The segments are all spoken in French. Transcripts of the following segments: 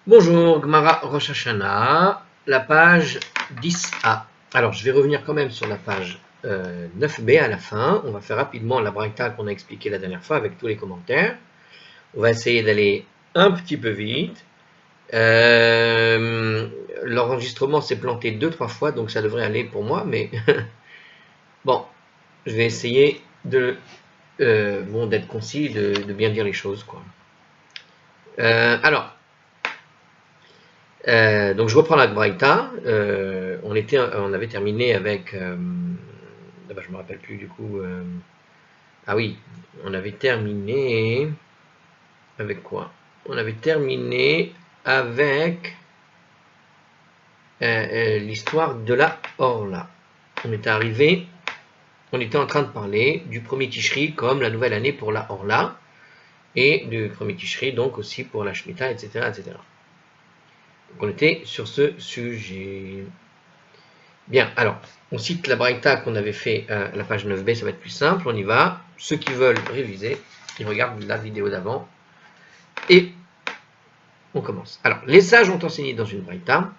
Bonjour, Gmara Rosh Hashanah, la page 10a. Alors, je vais revenir quand même sur la page 9b à la fin. On va faire rapidement la braïta qu'on a expliqué la dernière fois avec tous les commentaires. On va essayer d'aller un petit peu vite. L'enregistrement s'est planté 2-3 fois, donc ça devrait aller pour moi, mais bon, je vais essayer d'être concis, de bien dire les choses, quoi. Donc je reprends la Braïta. On avait terminé avec. Je me rappelle plus du coup. Ah oui, on avait terminé avec quoi? On avait terminé avec l'histoire de la Orla. On était en train de parler du premier Tishri comme la nouvelle année pour la Orla et du premier Tishri donc aussi pour la Shemitah, etc., etc. Donc on était sur ce sujet. Bien, alors, on cite la braïta qu'on avait fait à la page 9b, ça va être plus simple, on y va. Ceux qui veulent réviser, ils regardent la vidéo d'avant. Et on commence. Alors, les sages ont enseigné dans une braïta,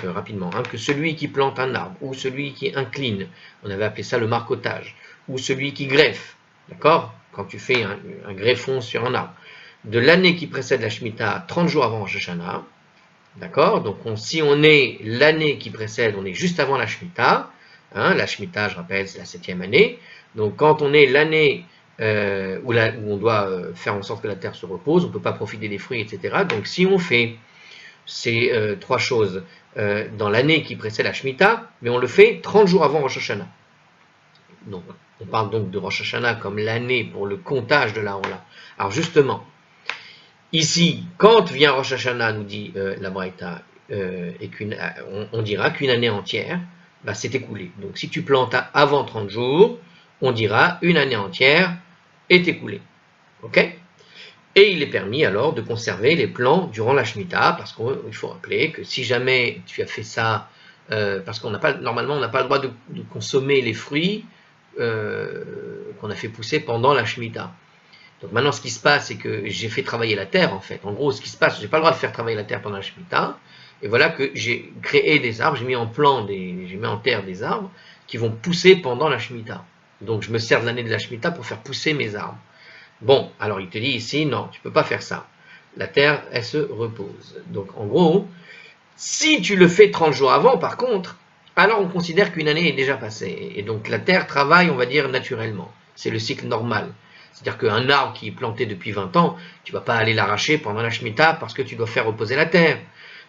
rapidement, que celui qui plante un arbre, ou celui qui incline, on avait appelé ça le marcotage, ou celui qui greffe, d'accord? Quand tu fais un greffon sur un arbre, de l'année qui précède la Shemitah, 30 jours avant Rosh Hashanah, d'accord? Donc, si on est l'année qui précède, on est juste avant la Shemitah. La Shemitah, je rappelle, c'est la 7e année. Donc, quand on est l'année où on doit faire en sorte que la terre se repose, on ne peut pas profiter des fruits, etc. Donc, si on fait ces trois choses dans l'année qui précède la Shemitah, mais on le fait 30 jours avant Rosh Hashanah. Donc, on parle donc de Rosh Hashanah comme l'année pour le comptage de la Ola. Alors, justement, ici, quand vient Rosh Hashanah, nous dit la Braïta, on dira qu'une année entière s'est écoulée. Donc si tu plantes avant 30 jours, on dira une année entière est écoulée. Ok? Et il est permis alors de conserver les plants durant la Shemitah, parce qu'il faut rappeler que si jamais tu as fait ça, parce normalement on n'a pas le droit de consommer les fruits qu'on a fait pousser pendant la Shemitah. Donc maintenant, ce qui se passe, c'est que j'ai fait travailler la terre, en fait. En gros, ce qui se passe, j'ai pas le droit de faire travailler la terre pendant la Shemitah. Et voilà que j'ai créé des arbres, j'ai mis en terre des arbres qui vont pousser pendant la Shemitah. Donc je me sers de l'année de la Shemitah pour faire pousser mes arbres. Bon, alors il te dit ici, non, tu peux pas faire ça. La terre, elle se repose. Donc en gros, si tu le fais 30 jours avant, par contre, alors on considère qu'une année est déjà passée. Et donc la terre travaille, on va dire, naturellement. C'est le cycle normal. C'est-à-dire qu'un arbre qui est planté depuis 20 ans, tu ne vas pas aller l'arracher pendant la Shemitah parce que tu dois faire reposer la terre.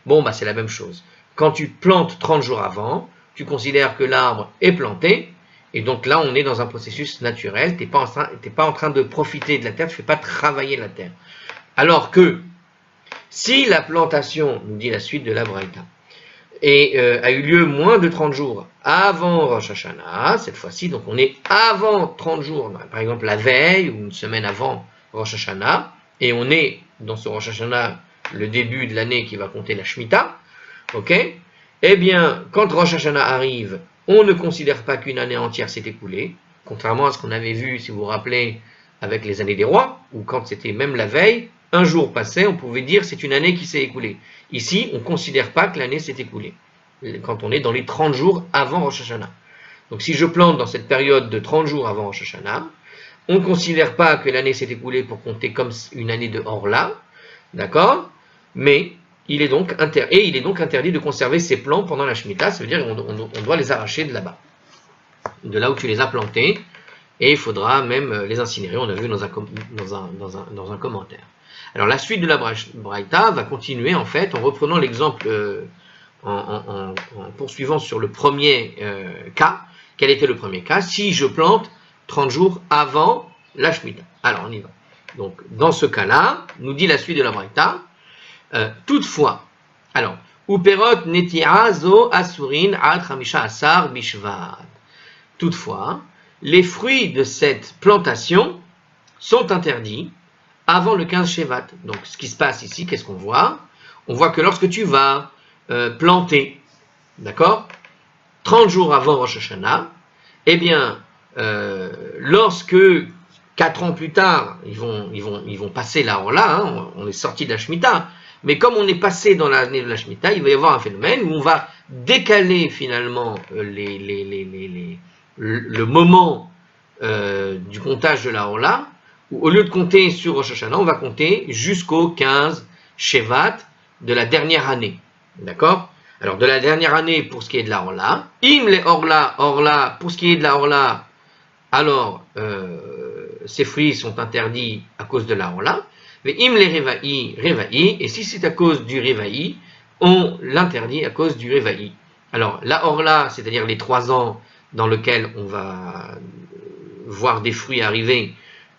Bon, c'est la même chose. Quand tu plantes 30 jours avant, tu considères que l'arbre est planté, et donc là, on est dans un processus naturel. Tu n'es pas en train de profiter de la terre, tu ne fais pas travailler la terre. Alors que, si la plantation, nous dit la suite de la Braïta, a eu lieu moins de 30 jours avant Rosh Hashanah, cette fois-ci, donc on est avant 30 jours, par exemple la veille ou une semaine avant Rosh Hashanah, et on est dans ce Rosh Hashanah le début de l'année qui va compter la Shemitah, ok? Eh bien, quand Rosh Hashanah arrive, on ne considère pas qu'une année entière s'est écoulée, contrairement à ce qu'on avait vu, si vous vous rappelez, avec les années des rois, ou quand c'était même la veille, un jour passé, on pouvait dire c'est une année qui s'est écoulée. Ici, on ne considère pas que l'année s'est écoulée, quand on est dans les 30 jours avant Rosh Hashanah. Donc si je plante dans cette période de 30 jours avant Rosh Hashanah, on ne considère pas que l'année s'est écoulée pour compter comme une année de Orla, d'accord? Mais il est donc interdit de conserver ces plants pendant la Shemitah, ça veut dire qu'on doit les arracher de là-bas, de là où tu les as plantés, et il faudra même les incinérer, on a vu dans un commentaire. Alors la suite de la Braïta va continuer en fait en reprenant l'exemple, en poursuivant sur le premier cas. Quel était le premier cas? Si je plante 30 jours avant la Shemitah. Alors on y va. Donc dans ce cas-là, nous dit la suite de la Braïta, toutefois, alors, Uperot neti'a zo asurin ad chamisha asar bishvat. Toutefois, les fruits de cette plantation sont interdits avant le 15 Shevat. Donc, ce qui se passe ici, qu'est-ce qu'on voit? On voit que lorsque tu vas planter, d'accord, 30 jours avant Rosh Hashanah, eh bien, lorsque 4 ans plus tard, ils vont passer la Orla, hein, on est sorti de la Shemitah. Mais comme on est passé dans l'année de la Shemitah, il va y avoir un phénomène où on va décaler finalement le moment du comptage de la Orla, où au lieu de compter sur Rosh Hashanah, on va compter jusqu'au 15 Shevat de la dernière année. D'accord? Alors de la dernière année pour ce qui est de la Orla, im les Orla, pour ce qui est de la Orla, alors ces fruits sont interdits à cause de la Orla. Mais im les Revaï, et si c'est à cause du Revaï, on l'interdit à cause du Revaï. Alors la Orla, c'est-à-dire les 3 ans dans lesquels on va voir des fruits arriver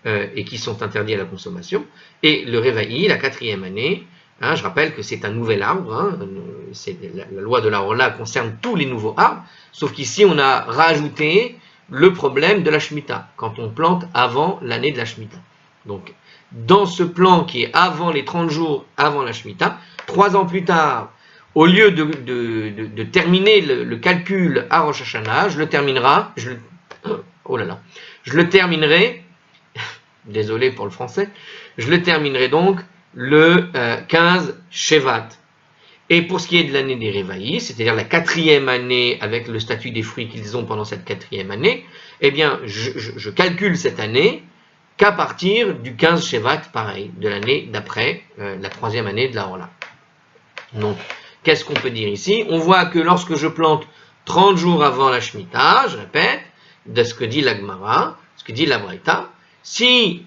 et qui sont interdits à la consommation, et le Revaï, la 4e année. Hein, je rappelle que c'est un nouvel arbre, hein, la loi de la Orla concerne tous les nouveaux arbres, sauf qu'ici on a rajouté le problème de la Shemitah, quand on plante avant l'année de la Shemitah. Donc, dans ce plan qui est avant les 30 jours avant la Shemitah, 3 ans plus tard, au lieu de terminer le calcul à Rosh Hashanah, je le terminerai, désolé pour le français, je le terminerai donc le 15 Shevat. Et pour ce qui est de l'année des Revaïs, c'est-à-dire la 4e année avec le statut des fruits qu'ils ont pendant cette 4e année, eh bien, je calcule cette année qu'à partir du 15 Shevat, pareil, de l'année d'après, la 3e année de la Orla. Donc, qu'est-ce qu'on peut dire ici? On voit que lorsque je plante 30 jours avant la Shemitah, je répète, de ce que dit la Gemara, ce que dit la Braïta, si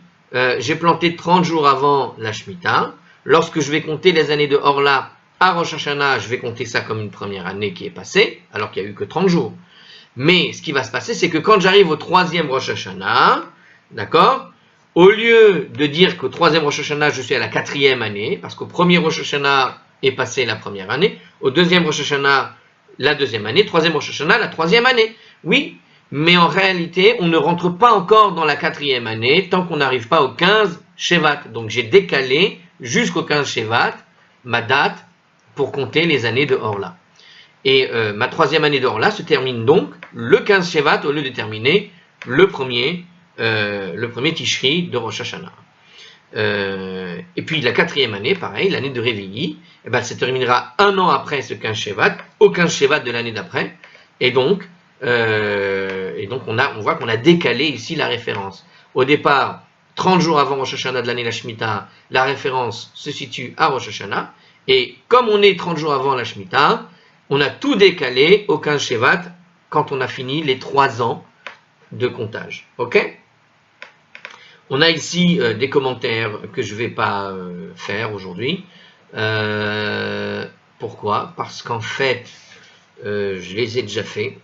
j'ai planté 30 jours avant la Shemitah, lorsque je vais compter les années de Orla à Rosh Hashanah, je vais compter ça comme une première année qui est passée, alors qu'il n'y a eu que 30 jours. Mais ce qui va se passer, c'est que quand j'arrive au 3e Rosh Hashanah, d'accord, au lieu de dire qu'au 3e Rosh Hashanah, je suis à la 4e année, parce qu'au 1er Rosh Hashanah est passé la première année, au 2e Rosh Hashanah, la 2e année, 3e Rosh Hashanah, la 3e année. Oui, mais en réalité, on ne rentre pas encore dans la 4e année tant qu'on n'arrive pas au 15 Shevat. Donc j'ai décalé jusqu'au 15 Shevat ma date pour compter les années de Orla. Et ma 3e année de Orla se termine donc le 15 Shevat au lieu de terminer le premier Tishri de Rosh Hashanah. Et puis la 4e année, pareil, l'année de Réveilli, eh ben, ça terminera un an après ce 15 Shevat, au 15 Shevat de l'année d'après. Et donc on voit qu'on a décalé ici la référence. Au départ, 30 jours avant Rosh Hashanah de l'année de la Shemitah, la référence se situe à Rosh Hashanah. Et comme on est 30 jours avant la Shemitah, on a tout décalé au 15 Shevat quand on a fini les 3 ans de comptage. Ok? On a ici des commentaires que je ne vais pas faire aujourd'hui. Pourquoi? Parce qu'en fait, je les ai déjà faits.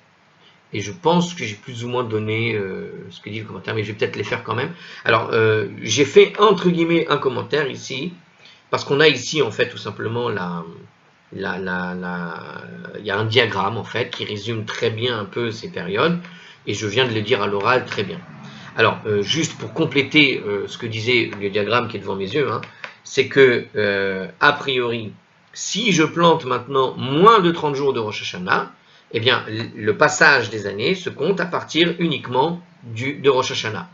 Et je pense que j'ai plus ou moins donné ce que dit le commentaire, mais je vais peut-être les faire quand même. Alors, j'ai fait entre guillemets un commentaire ici, parce qu'on a ici en fait tout simplement il y a un diagramme en fait qui résume très bien un peu ces périodes, et je viens de le dire à l'oral très bien. Alors, juste pour compléter ce que disait le diagramme qui est devant mes yeux, hein, c'est que, a priori, si je plante maintenant moins de 30 jours de Rosh Hashanah, eh bien, le passage des années se compte à partir uniquement de Rosh Hashanah.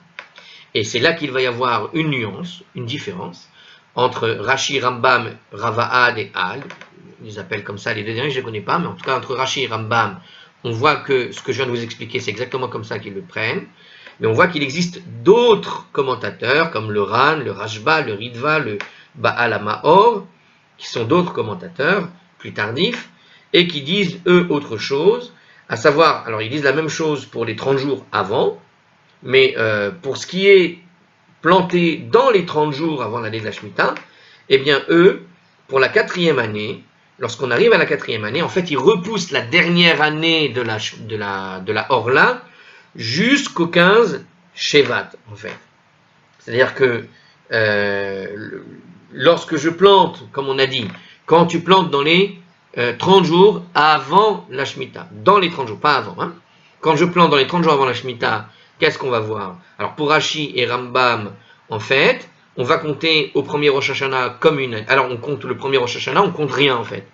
Et c'est là qu'il va y avoir une nuance, une différence, entre Rashi, Rambam, Ravahad et Al. Ils appellent comme ça les deux derniers, je ne les connais pas, mais en tout cas, entre Rashi et Rambam, on voit que ce que je viens de vous expliquer, c'est exactement comme ça qu'ils le prennent. Mais on voit qu'il existe d'autres commentateurs, comme le Ran, le Rashba, le Ritva, le Baal HaMaor, qui sont d'autres commentateurs plus tardifs, et qui disent, eux, autre chose, à savoir, alors ils disent la même chose pour les 30 jours avant, mais pour ce qui est planté dans les 30 jours avant l'année de la Shemitah, eh bien, eux, pour la 4e année, lorsqu'on arrive à la 4e année, en fait, ils repoussent la dernière année de la Orla jusqu'au 15 Shevat, en fait. C'est-à-dire que lorsque je plante, comme on a dit, quand tu plantes dans les 30 jours avant la Shemitah, dans les 30 jours, pas avant. Hein. Quand je plante dans les 30 jours avant la Shemitah, qu'est-ce qu'on va voir? Alors pour Rashi et Rambam, en fait, on va compter au premier Rosh Hashanah comme une année. Alors on compte le premier Rosh Hashanah, on compte rien en fait.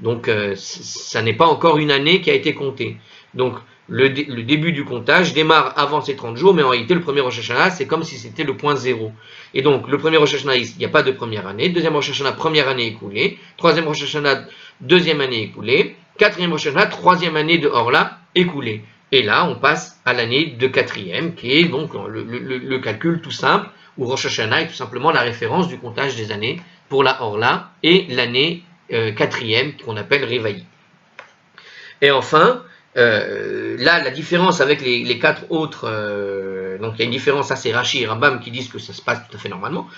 Donc ça n'est pas encore une année qui a été comptée. Donc le début du comptage démarre avant ces 30 jours, mais en réalité, le premier Rosh Hashanah, c'est comme si c'était le point zéro. Et donc, le premier Rosh Hashanah, il n'y a pas de première année. Deuxième Rosh Hashanah, première année écoulée. Troisième Rosh Hashanah, deuxième année écoulée. Quatrième Rosh Hashanah, troisième année de Orla écoulée. Et là, on passe à l'année de quatrième, qui est donc le calcul tout simple, où Rosh Hashanah est tout simplement la référence du comptage des années pour la Orla et l'année quatrième, qu'on appelle Révaï. Et enfin, là, la différence avec les quatre autres, donc il y a une différence, ça c'est Rashi et Rambam qui disent que ça se passe tout à fait normalement,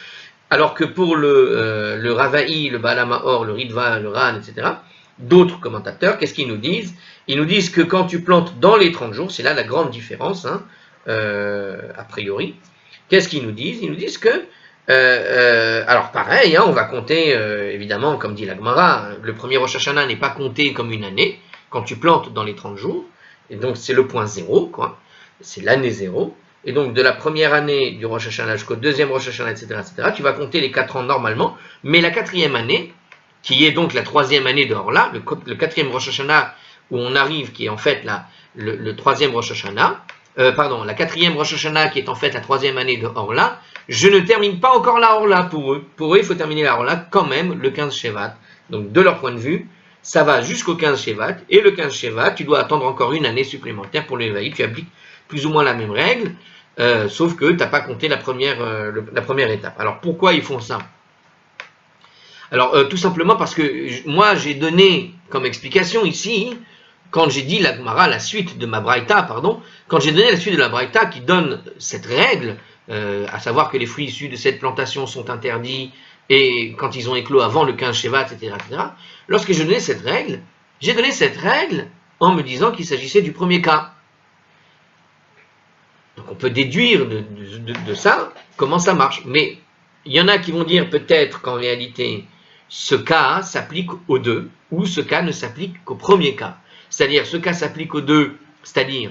alors que pour le Ravaï, le Baal HaMaor, le Ritva, le Ran, etc., d'autres commentateurs, qu'est-ce qu'ils nous disent? Ils nous disent que quand tu plantes dans les 30 jours, c'est là la grande différence, hein, a priori, qu'est-ce qu'ils nous disent? Ils nous disent que, alors pareil, hein, on va compter, évidemment, comme dit la Gemara, le premier Rosh Hashanah n'est pas compté comme une année, quand tu plantes dans les 30 jours, et donc c'est le point zéro, quoi, c'est l'année zéro, et donc de la première année du Rosh Hashanah jusqu'au deuxième Rosh Hashanah, etc., tu vas compter les 4 ans normalement, mais la quatrième année, qui est donc la troisième année de Orla, le quatrième Rosh Hashanah où on arrive, qui est en fait le troisième Rosh Hashanah, la quatrième Rosh Hashanah qui est en fait la troisième année de Orla, je ne termine pas encore la Orla pour eux. Pour eux, il faut terminer la Orla quand même le 15 Shevat. Donc de leur point de vue, ça va jusqu'au 15 Shevat, et le 15 Shevat, tu dois attendre encore une année supplémentaire pour l'éveil. Tu appliques plus ou moins la même règle, sauf que tu n'as pas compté la première étape. Alors pourquoi ils font ça? Alors tout simplement parce que moi j'ai donné comme explication ici, quand j'ai dit la Gemara, la suite de ma Braïta, quand j'ai donné la suite de la Braïta qui donne cette règle, à savoir que les fruits issus de cette plantation sont interdits, et quand ils ont éclos avant le 15 Shevat, etc., lorsque j'ai donné cette règle en me disant qu'il s'agissait du premier cas. Donc on peut déduire de ça comment ça marche. Mais il y en a qui vont dire peut-être qu'en réalité, ce cas s'applique aux deux, ou ce cas ne s'applique qu'au premier cas. C'est-à-dire, ce cas s'applique aux deux, c'est-à-dire,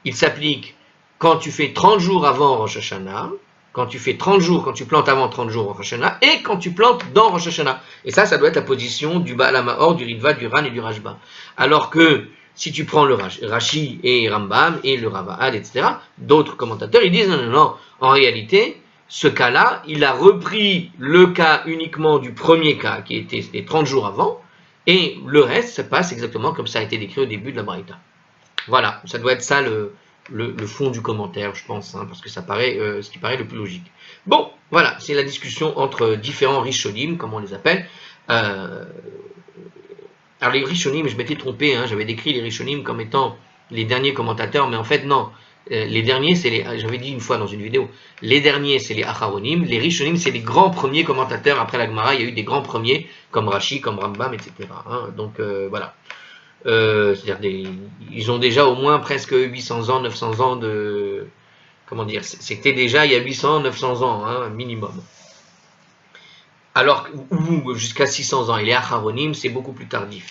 il s'applique quand tu fais 30 jours avant Rosh Hashanah, quand tu plantes avant 30 jours Rosh Hashanah, et quand tu plantes dans Rosh Hashanah. Et ça doit être la position du Baal HaMaor, du Ritva, du Ran et du Rashba. Alors que, si tu prends le Rashi et Rambam et le Ravad, etc., d'autres commentateurs, ils disent non, en réalité, ce cas-là, il a repris le cas uniquement du premier cas, qui était les 30 jours avant, et le reste, ça passe exactement comme ça a été décrit au début de la Braïta. Voilà, ça doit être ça le fond du commentaire, je pense, hein, parce que ça paraît ce qui paraît le plus logique. Bon, voilà, c'est la discussion entre différents Rishonim, comme on les appelle. Alors les Rishonim, je m'étais trompé, hein, j'avais décrit les Rishonim comme étant les derniers commentateurs, mais en fait non. Les derniers, j'avais dit une fois dans une vidéo, les derniers c'est les Acharonim, les Rishonim c'est les grands premiers commentateurs après la Gemara, il y a eu des grands premiers comme Rashi, comme Rambam, etc. Hein, donc voilà. C'est-à-dire ils ont déjà au moins presque 800 ans, 900 ans de... Comment dire, c'était déjà il y a 800, 900 ans, hein, minimum. Alors, ou jusqu'à 600 ans, et les Acharonim c'est beaucoup plus tardif.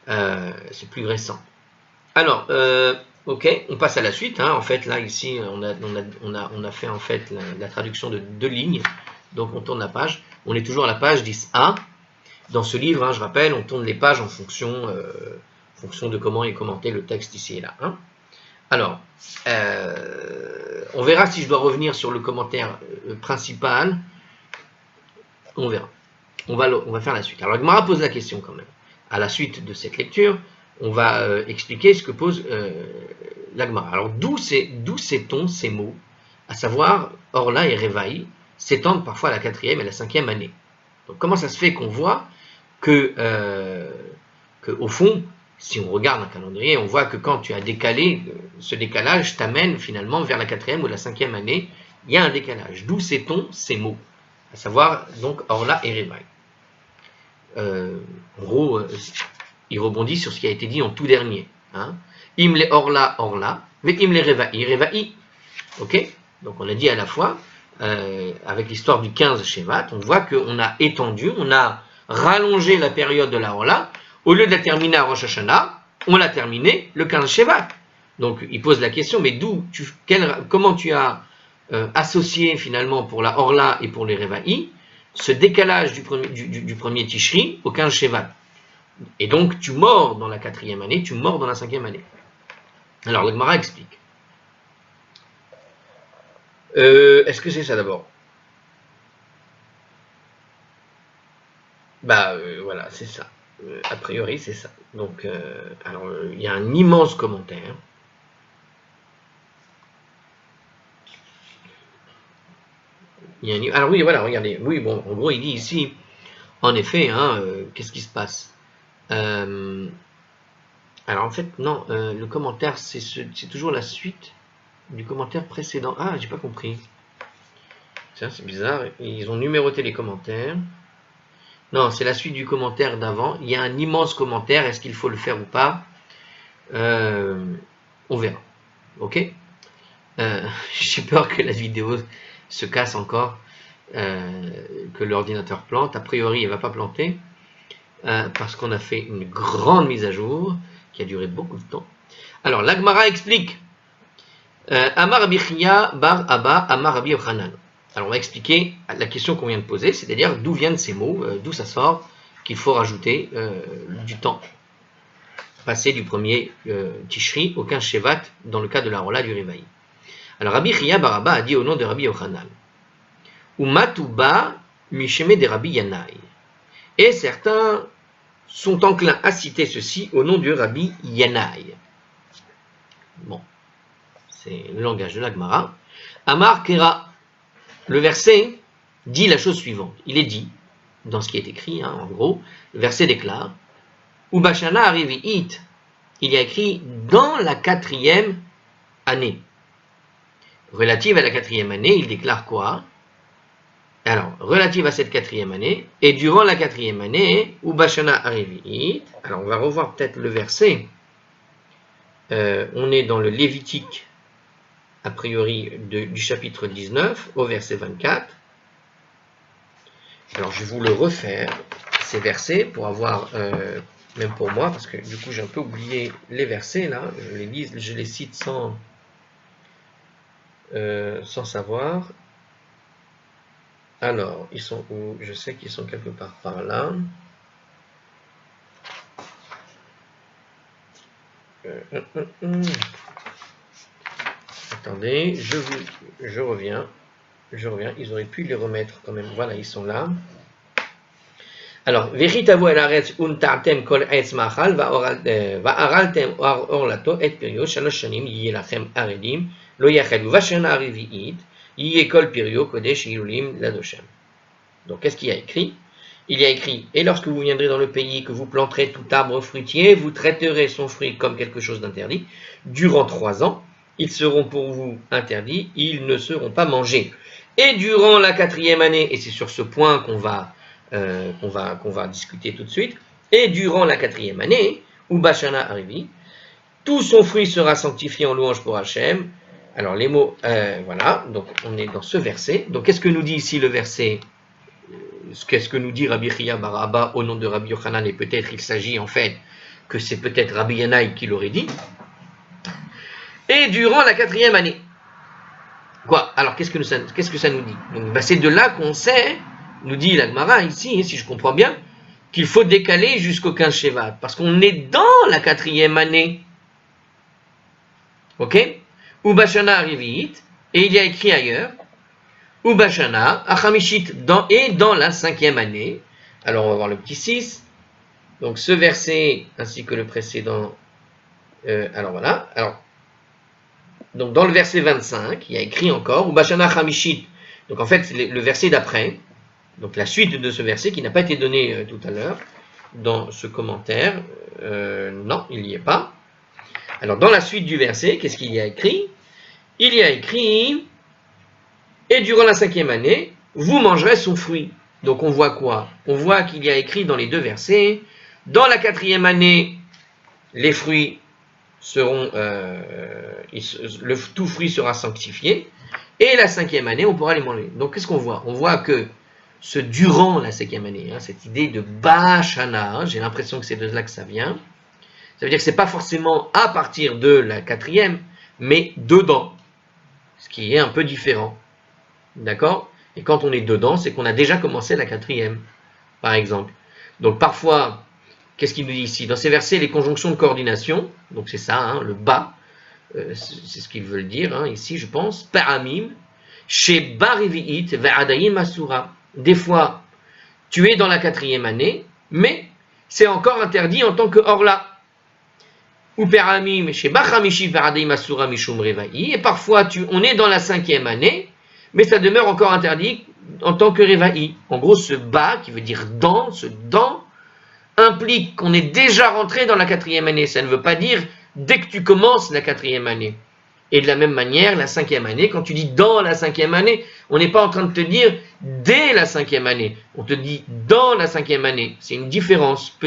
C'est plus récent. Alors, ok, on passe à la suite. Hein. En fait, là, ici, on a fait en fait la traduction de 2 lignes. Donc, on tourne la page. On est toujours à la page 10a. Dans ce livre, hein, je rappelle, on tourne les pages en fonction de comment est commenté le texte ici et là. Hein. Alors, on verra si je dois revenir sur le commentaire principal. On verra. On va faire la suite. Alors, Gemara pose la question quand même. À la suite de cette lecture, on va expliquer ce que pose la Gemara. Alors, d'où sait-on ces mots, à savoir Orla et Révaï, s'étendent parfois à la 4e et la 5e année. Donc, comment ça se fait qu'on voit que au fond, si on regarde un calendrier, on voit que quand tu as décalé, ce décalage t'amène finalement vers la 4e ou la 5e année, il y a un décalage. D'où sait-on ces mots, à savoir donc Orla et Révaï. En gros, il rebondit sur ce qui a été dit en tout dernier. Hein. Im le Orla, Orla, mais im le Révaï, Révaï. Ok. Donc on a dit à la fois, avec l'histoire du 15 Shevat, on voit qu'on a étendu, on a rallongé la période de la Orla. Au lieu de la terminer à Rosh Hashanah, on l'a terminée le 15 Shevat. Donc il pose la question, mais comment tu as associé finalement pour la Orla et pour les Révaï ce décalage du premier Tishri au 15 Shevat. Et donc tu mords dans la 4e année, tu mords dans la 5e année. Alors, le Gemara explique. Est-ce que c'est ça d'abord? Voilà, c'est ça. A priori, c'est ça. Donc, alors, il y a un immense commentaire. Alors oui, voilà, regardez. Oui, bon, en gros, il dit ici, en effet, qu'est-ce qui se passe? Alors en fait, non, le commentaire, c'est toujours la suite du commentaire précédent. Ah, j'ai pas compris. Tiens, c'est bizarre. Ils ont numéroté les commentaires. Non, c'est la suite du commentaire d'avant. Il y a un immense commentaire. Est-ce qu'il faut le faire ou pas? On verra. Ok? J'ai peur que la vidéo se casse encore, que l'ordinateur plante. A priori, il ne va pas planter, parce qu'on a fait une grande mise à jour qui a duré beaucoup de temps. Alors, l'Agmara explique. Amar Rabbi Chia bar Abba Amar Rabbi Yochanan. Alors, on va expliquer la question qu'on vient de poser, c'est-à-dire d'où viennent ces mots, d'où ça sort, qu'il faut rajouter du temps passé du premier Tishri au 15 Shevat dans le cas de la Rola du Réveil. Alors, Rabbi Chia bar Abba a dit au nom de Rabbi Yochanan, Umatuba Misheme de Rabbi Yanaï. Et certains sont enclins à citer ceci au nom du Rabbi Yanaï. Bon, c'est le langage de l'Agmara. Amar Kera, le verset dit la chose suivante. Il est dit, dans ce qui est écrit, en gros, le verset déclare, Ubashana Arivi'it, il y a écrit dans la 4e année. Relative à la 4e année, il déclare quoi? Alors, relative à cette 4e année, et durant la 4e année, Ubashana Arivi'it, alors on va revoir peut-être le verset. On est dans le Lévitique, a priori, du chapitre 19, au verset 24. Alors, je vais vous le refaire, ces versets, pour avoir, même pour moi, parce que du coup, j'ai un peu oublié les versets, là, je les cite sans savoir. Alors, ils sont où? Je sais qu'ils sont quelque part par là. Attendez, je reviens. Ils auraient pu les remettre quand même. Voilà, ils sont là. Alors, Vechitavu el haaretz unta'atem kol etz ma'achal va'araltem orlato et pirio shalosh shanim yeh lachem aredim lo yachelu vashana arivi'it yeh kol pirio kodesh ilulim ladoshem. Donc, qu'est-ce qu'il y a écrit? Il y a écrit, et lorsque vous viendrez dans le pays, que vous planterez tout arbre fruitier, vous traiterez son fruit comme quelque chose d'interdit. Durant 3 ans, ils seront pour vous interdits, ils ne seront pas mangés. Et durant la 4e année, et c'est sur ce point qu'on va discuter tout de suite, et durant la 4e année, Ubashana Arivi, tout son fruit sera sanctifié en louange pour Hachem. Alors les mots, voilà, donc on est dans ce verset. Donc qu'est-ce que nous dit ici le verset? Qu'est-ce que nous dit Rabbi Chia bar Abba au nom de Rabbi Yochanan? Et peut-être il s'agit en fait que c'est peut-être Rabbi Yanaï qui l'aurait dit. Et durant la 4e année. Quoi? Alors qu'est-ce que ça nous dit? Donc, c'est de là qu'on sait, nous dit la Gemara ici, si je comprends bien, qu'il faut décaler jusqu'au 15 Shevat. Parce qu'on est dans la 4e année. Ok? Ubashana Arivit, et il y a écrit ailleurs, Ubashana, Achamishit, dans la 5e année. Alors on va voir le petit 6. Donc ce verset, ainsi que le précédent, alors voilà. Alors, donc dans le verset 25, il y a écrit encore, Ubashana Achamishit. Donc en fait, c'est le verset d'après. Donc la suite de ce verset qui n'a pas été donné tout à l'heure dans ce commentaire. Non, il n'y est pas. Alors dans la suite du verset, qu'est-ce qu'il y a écrit? Il y a écrit... Et durant la 5e année, vous mangerez son fruit. Donc on voit quoi? On voit qu'il y a écrit dans les 2 versets, dans la 4e année, les fruits seront, tout fruit sera sanctifié, et la 5e année, on pourra les manger. Donc qu'est-ce qu'on voit? On voit que durant la 5e année, cette idée de Bashana, j'ai l'impression que c'est de là que ça vient, ça veut dire que ce n'est pas forcément à partir de la 4e, mais dedans, ce qui est un peu différent. D'accord? Et quand on est dedans, c'est qu'on a déjà commencé la 4e, par exemple. Donc parfois, qu'est-ce qu'il nous dit ici? Dans ces versets, les conjonctions de coordination, donc c'est ça, le bas, c'est ce qu'ils veulent dire hein, ici, je pense, Paramim, chez Barivi'it, Ve'adayim Asura. Des fois, tu es dans la 4e année, mais c'est encore interdit en tant que Orla. Ou Paramim, chez Bachamishi, Ve'adayim Asura, Mishum Reva'i. Et parfois, on est dans la 5e année, mais ça demeure encore interdit en tant que Reva'i. En gros, ce Ba, qui veut dire dans, ce dans, implique qu'on est déjà rentré dans la 4e année. Ça ne veut pas dire dès que tu commences la 4e année. Et de la même manière, la 5e année, quand tu dis dans la 5e année, on n'est pas en train de te dire dès la 5e année. On te dit dans la 5e année. C'est une différence,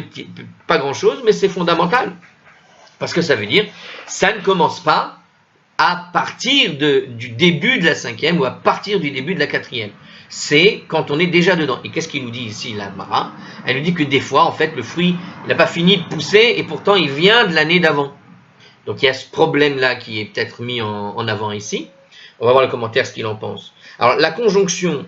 pas grand-chose, mais c'est fondamental. Parce que ça veut dire, ça ne commence pas à partir du début de la 5e ou à partir du début de la 4e. C'est quand on est déjà dedans. Et qu'est-ce qu'il nous dit ici, la Mara? Elle nous dit que des fois, en fait, le fruit, il n'a pas fini de pousser et pourtant il vient de l'année d'avant. Donc il y a ce problème-là qui est peut-être mis en avant ici. On va voir le commentaire, ce qu'il en pense. Alors la conjonction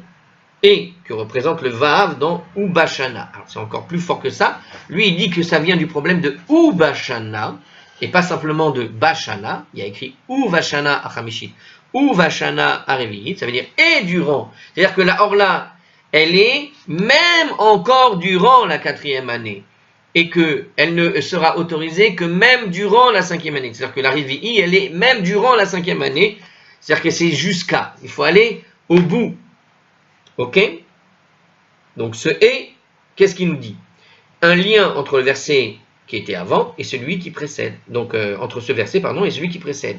et que représente le Vav dans Ubashana. Alors c'est encore plus fort que ça. Lui, il dit que ça vient du problème de Ubashana et pas simplement de Bashana. Il y a écrit Uvashana Achamishit. Uvashana Arevi'it, ça veut dire et durant. C'est-à-dire que la Orla, elle est même encore durant la 4e année. Et qu'elle ne sera autorisée que même durant la 5e année. C'est-à-dire que la Revi'i, elle est même durant la 5e année. C'est-à-dire que c'est jusqu'à. Il faut aller au bout. Ok? Donc ce et, qu'est-ce qu'il nous dit? Un lien entre le verset qui était avant et celui qui précède. Donc entre ce verset, pardon, et celui qui précède.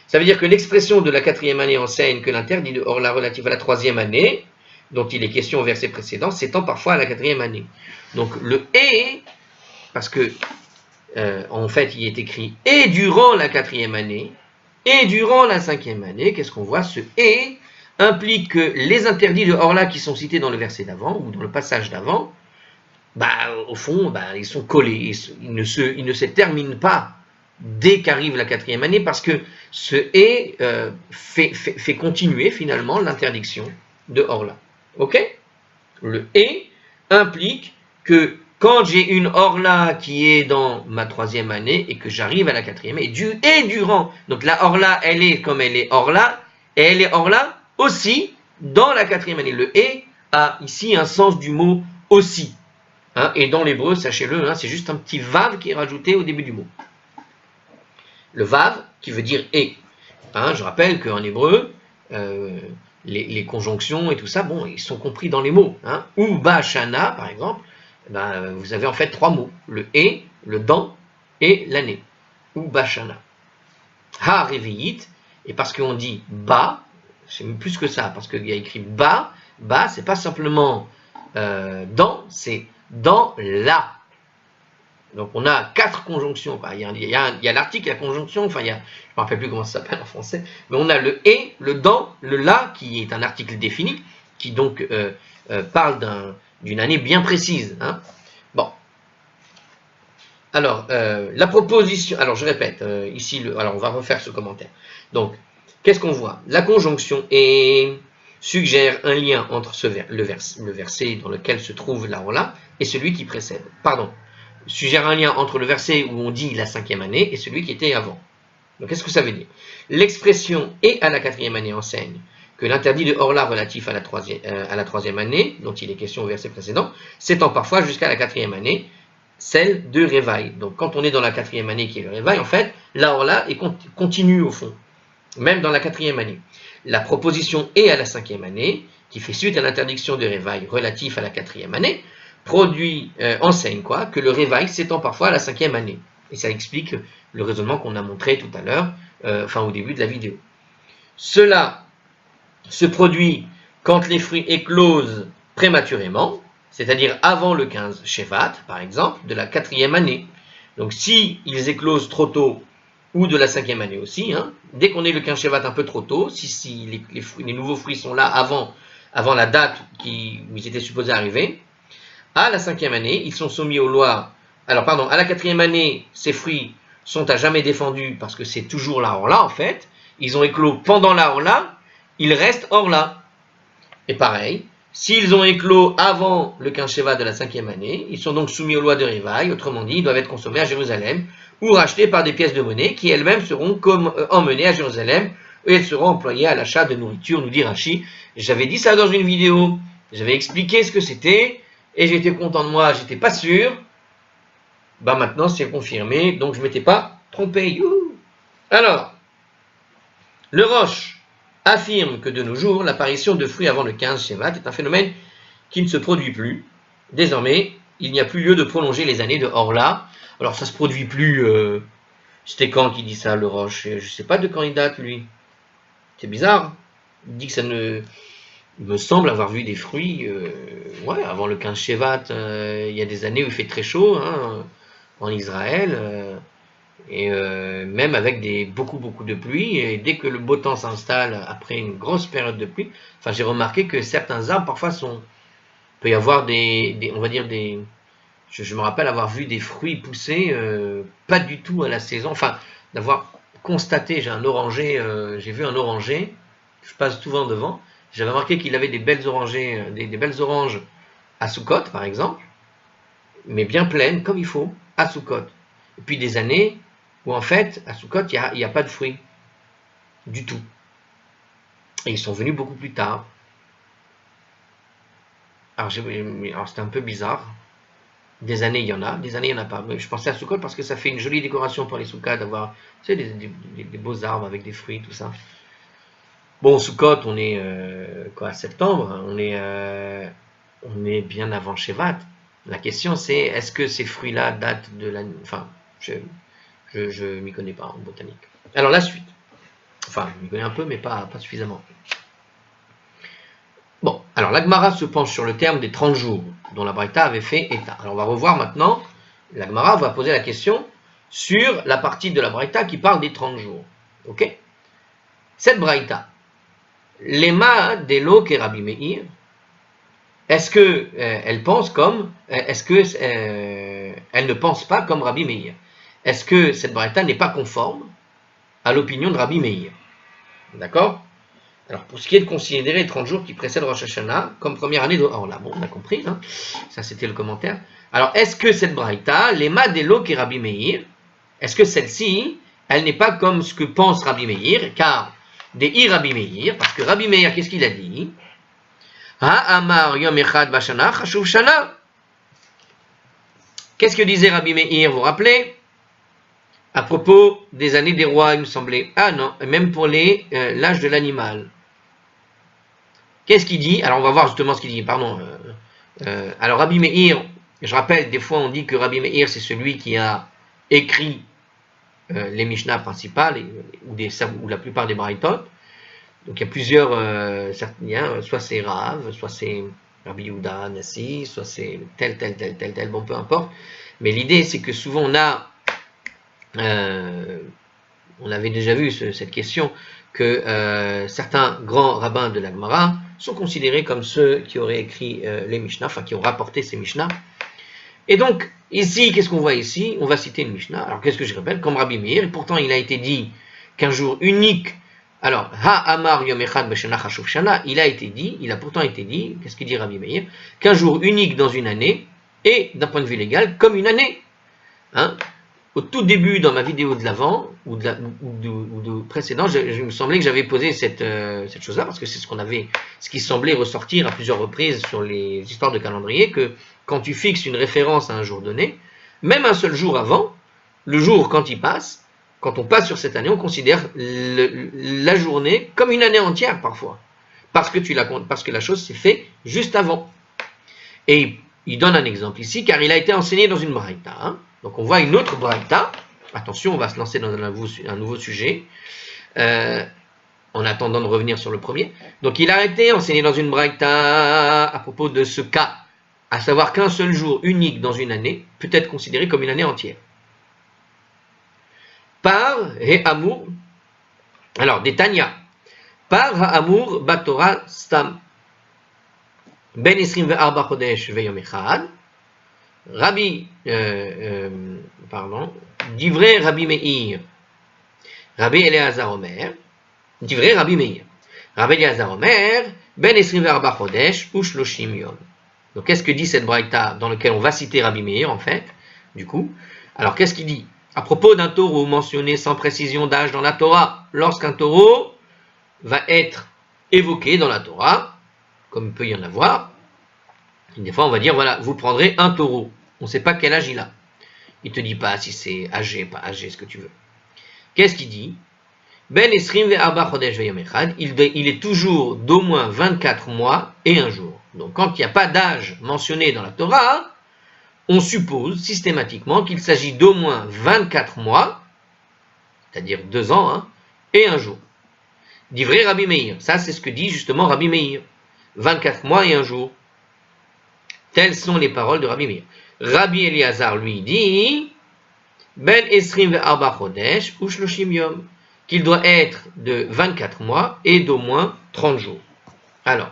Ça veut dire que l'expression de la 4e année enseigne que l'interdit de Orla relative à la 3e année, dont il est question au verset précédent, s'étend parfois à la 4e année. Donc le et, parce que en fait il est écrit et durant la 4e année, et durant la 5e année, qu'est-ce qu'on voit? Ce et implique que les interdits de Orla qui sont cités dans le verset d'avant, ou dans le passage d'avant, au fond, ils sont collés, ils ne se terminent pas dès qu'arrive la 4e année, parce que ce et fait continuer finalement l'interdiction de Orla. Ok? Le et implique que quand j'ai une Orla qui est dans ma 3e année et que j'arrive à la 4e, et durant, donc la Orla, elle est comme elle est Orla, et elle est Orla aussi dans la 4e année. Le et a ici un sens du mot aussi. Hein, et dans l'hébreu, sachez-le, hein, c'est juste un petit vav qui est rajouté au début du mot. Le vav qui veut dire et. Hein, je rappelle qu'en hébreu, les conjonctions et tout ça, bon, ils sont compris dans les mots. Hein. Ou bashana, par exemple, vous avez en fait 3 mots. Le et, le dans et l'année. Ou bashana. Ha revi'it, et parce qu'on dit ba, c'est plus que ça, parce qu'il y a écrit ba, c'est pas simplement dans, c'est dans la. Donc on a 4 conjonctions. Il y a l'article, la conjonction, je ne me rappelle plus comment ça s'appelle en français, mais on a le et, le dans, le la, qui est un article défini, qui donc parle d'une année bien précise. Hein. Bon. Alors, la proposition, alors je répète, ici, alors on va refaire ce commentaire. Donc, qu'est-ce qu'on voit? La conjonction et suggère un lien entre le verset dans lequel se trouve la Orla et celui qui précède. Pardon. Suggère un lien entre le verset où on dit la 5e année et celui qui était avant. Donc qu'est-ce que ça veut dire? L'expression et à la 4e année enseigne que l'interdit de Orla relatif à la 3e année, dont il est question au verset précédent, s'étend parfois jusqu'à la 4e année, celle de Révail. Donc quand on est dans la 4e année qui est le Révail, en fait, la Orla continue au fond, même dans la 4e année. La proposition et à la 5e année, qui fait suite à l'interdiction de Révail relatif à la 4e année, enseigne quoi? Que le réveil s'étend parfois à la 5e année. Et ça explique le raisonnement qu'on a montré tout à l'heure, au début de la vidéo. Cela se produit quand les fruits éclosent prématurément, c'est-à-dire avant le 15 Shevat, par exemple, de la 4e année. Donc si ils éclosent trop tôt, ou de la 5e année aussi, hein, dès qu'on est le 15 Shevat un peu trop tôt, si les nouveaux fruits sont là avant la date où ils étaient supposés arriver, à la 5e année, ils sont soumis aux lois. Alors, pardon, à la 4e année, ces fruits sont à jamais défendus parce que c'est toujours la Orla, en fait. Ils ont éclos pendant la Orla, ils restent Orla. Et pareil, S'ils ont éclos avant le 15 Shevat de la 5e année, ils sont donc soumis aux lois de Rivaï, autrement dit, ils doivent être consommés à Jérusalem ou rachetés par des pièces de monnaie qui elles-mêmes seront emmenées à Jérusalem et elles seront employées à l'achat de nourriture, nous dit Rashi. J'avais dit ça dans une vidéo, j'avais expliqué ce que c'était et j'étais content de moi, j'étais pas sûr. Bah maintenant c'est confirmé, donc je m'étais pas trompé. Youhou. Alors, le Roche affirme que de nos jours, l'apparition de fruits avant le 15 Shevat est un phénomène qui ne se produit plus. Désormais, il n'y a plus lieu de prolonger les années de Orla. Alors ça se produit plus. C'était quand qu'il dit ça, le Roche? Je sais pas de quand il date, lui. C'est bizarre. Il dit que ça ne... Il me semble avoir vu des fruits ouais, avant le 15 Shevat. Il y a des années où il fait très chaud hein, en Israël. Et même avec beaucoup de pluie, et dès que le beau temps s'installe après une grosse période de pluie, enfin j'ai remarqué que certains arbres parfois peut y avoir on va dire je me rappelle avoir vu des fruits pousser pas du tout à la saison, enfin d'avoir constaté, j'ai vu un oranger, je passe souvent devant, j'avais remarqué qu'il avait des belles orangers, des belles oranges à Soukot par exemple, mais bien pleines comme il faut à Soukot. Et puis des années où en fait, à Soukot, il n'y a pas de fruits du tout. Et ils sont venus beaucoup plus tard. Alors c'était un peu bizarre. Des années, il y en a, des années, il n'y en a pas. Mais je pensais à Soukot parce que ça fait une jolie décoration pour les Soukot d'avoir, tu sais, des beaux arbres avec des fruits, tout ça. Bon, Soukot, on est, septembre, on est bien avant Shevat. La question c'est, est-ce que ces fruits-là datent de l'année, enfin, je ne m'y connais pas en botanique. Alors la suite. Enfin, je m'y connais un peu, mais pas suffisamment. Bon, alors la Gemara se penche sur le terme des 30 jours dont la Braïta avait fait état. Alors on va revoir maintenant, la Gemara va poser la question sur la partie de la Braïta qui parle des 30 jours. Ok? Cette Braïta, Lema Delo ke Rabbi Meir, est-ce que elle pense comme, est-ce que elle ne pense pas comme Rabbi Meir? Est-ce que cette Braïta n'est pas conforme à l'opinion de Rabbi Meir? D'accord? Alors, pour ce qui est de considérer les 30 jours qui précèdent Rosh Hashanah comme première année de Orla, bon, on a compris, hein, ça c'était le commentaire. Alors, est-ce que cette Braïta, Lema Delo ke Rabbi Meir, est-ce que celle-ci, elle n'est pas comme ce que pense Rabbi Meir, car des Rabbi Meir, parce que Rabbi Meir, qu'est-ce qu'il a dit? Ha-amar yom echad bashana chashuv shana. Qu'est-ce que disait Rabbi Meir, vous vous rappelez? À propos des années des rois, il me semblait. Ah non, même pour l'âge de l'animal. Qu'est-ce qu'il dit? Alors on va voir justement ce qu'il dit, pardon. Alors Rabbi Meir, je rappelle, des fois on dit que Rabbi Meir c'est celui qui a écrit les Mishnah principales ou la plupart des Braïtot. Donc il y a plusieurs, soit c'est Rav, soit c'est Rabbi Yehuda, Nassi, soit c'est tel, bon peu importe. Mais l'idée c'est que souvent on avait déjà vu cette question, que certains grands rabbins de la Gemara sont considérés comme ceux qui auraient écrit les Mishnah, enfin qui ont rapporté ces Mishnah. Et donc, ici, qu'est-ce qu'on voit ici? On va citer une Mishnah. Alors, qu'est-ce que je rappelle? Comme Rabbi Meir, et pourtant il a été dit qu'un jour unique, alors, Ha-Amar Yom Echad B'Shana Chashuv Shana, il a pourtant été dit, qu'est-ce qu'il dit Rabbi Meir? Qu'un jour unique dans une année, et d'un point de vue légal, comme une année. Hein? Au tout début, dans ma vidéo de l'avant, ou de précédent, je me semblait que j'avais posé cette chose-là, parce que c'est ce qui semblait ressortir à plusieurs reprises sur les histoires de calendrier, que quand tu fixes une référence à un jour donné, même un seul jour avant, le jour quand on passe sur cette année, on considère la journée comme une année entière parfois, parce que la chose s'est faite juste avant. Et il donne un exemple ici, car il a été enseigné dans une braïta. Hein. Donc on voit une autre braïta. Attention, on va se lancer dans un nouveau sujet, en attendant de revenir sur le premier. Donc il a été enseigné dans une braïta à propos de ce cas, à savoir qu'un seul jour unique dans une année peut être considéré comme une année entière. Par Ha'amur, alors des Tanya, par Ha'amur Batora Stam, Ben 24 Chodesh Veyom Echad, Divrei Rabbi Meir, Rabbi Eleazar Omer, Divrei Rabbi Meir, Rabbi Eleazar Omer, Ben Esrim ve'arba chodesh ou shloshim yom. Donc qu'est-ce que dit cette braïta dans laquelle on va citer Rabbi Meir en fait, du coup? Alors qu'est-ce qu'il dit? À propos d'un taureau mentionné sans précision d'âge dans la Torah, lorsqu'un taureau va être évoqué dans la Torah, comme il peut y en avoir, des fois on va dire voilà, vous prendrez un taureau. On ne sait pas quel âge il a. Il ne te dit pas si c'est âgé, pas âgé, ce que tu veux. Qu'est-ce qu'il dit? Ben Esrim ve'arba chodesh ve'yom echad, il est toujours d'au moins 24 mois et un jour. Donc quand il n'y a pas d'âge mentionné dans la Torah, on suppose systématiquement qu'il s'agit d'au moins 24 mois, c'est-à-dire 2 ans, hein, et un jour. Divrei Rabbi Meir, ça c'est ce que dit justement Rabbi Meir. 24 mois et un jour. Telles sont les paroles de Rabbi Meir. Rabbi Eliezer lui dit Ben Esrim ve'arba chodesh ou shloshim yom, qu'il doit être de 24 mois et d'au moins 30 jours. Alors,